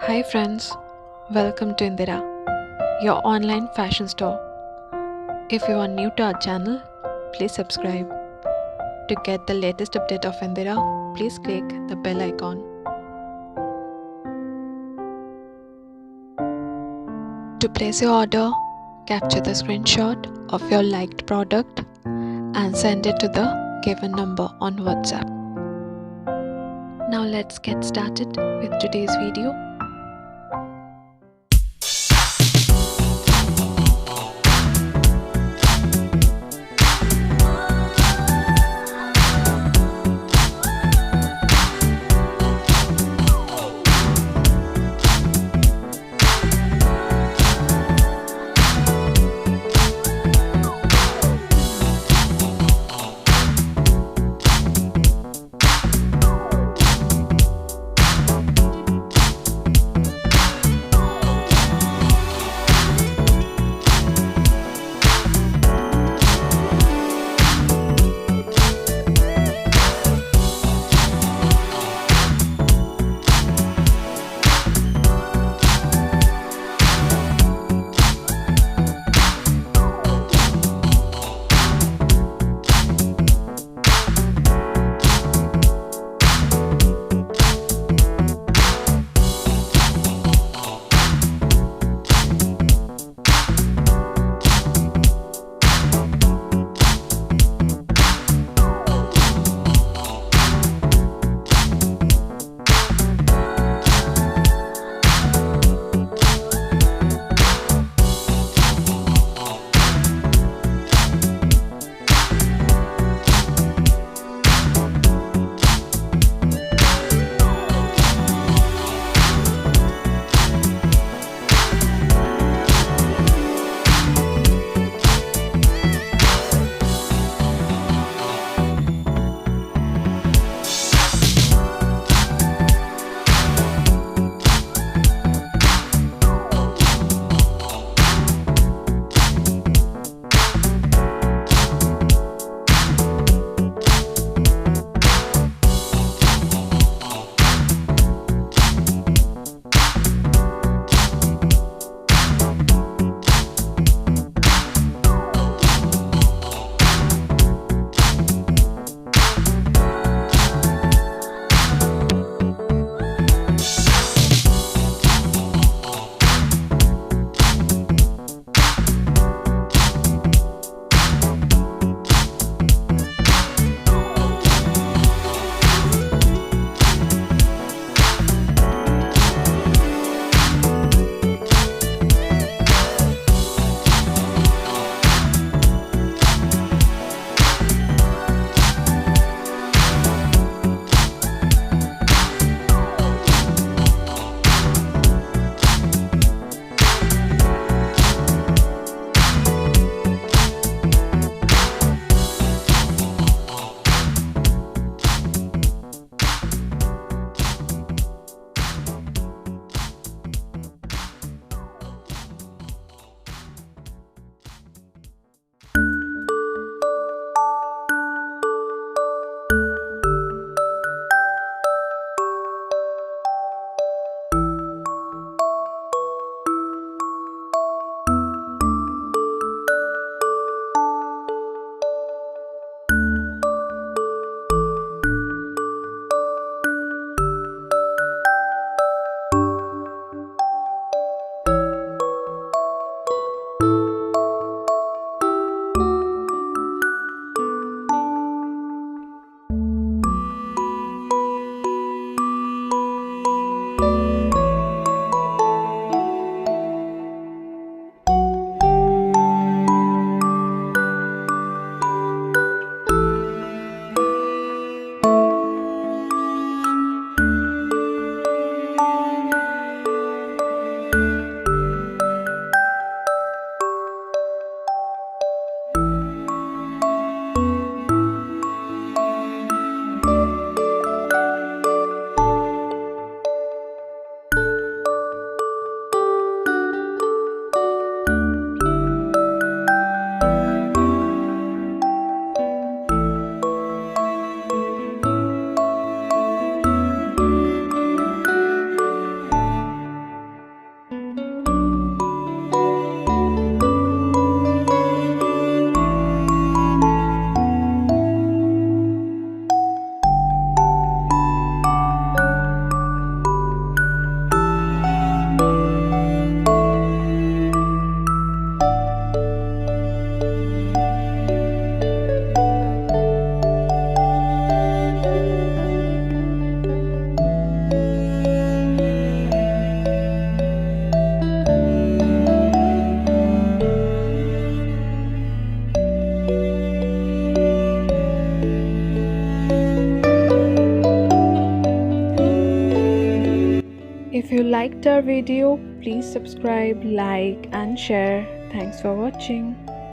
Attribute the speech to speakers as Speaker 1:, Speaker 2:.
Speaker 1: Hi friends, welcome to Indira, your online fashion store. If you are new to our channel, please subscribe. To get the latest update of Indira, please click the bell icon. To place your order, capture the screenshot of your liked product and send it to the given number on WhatsApp. Now let's get started with today's video. you liked our video, please subscribe, like and share. Thanks for watching.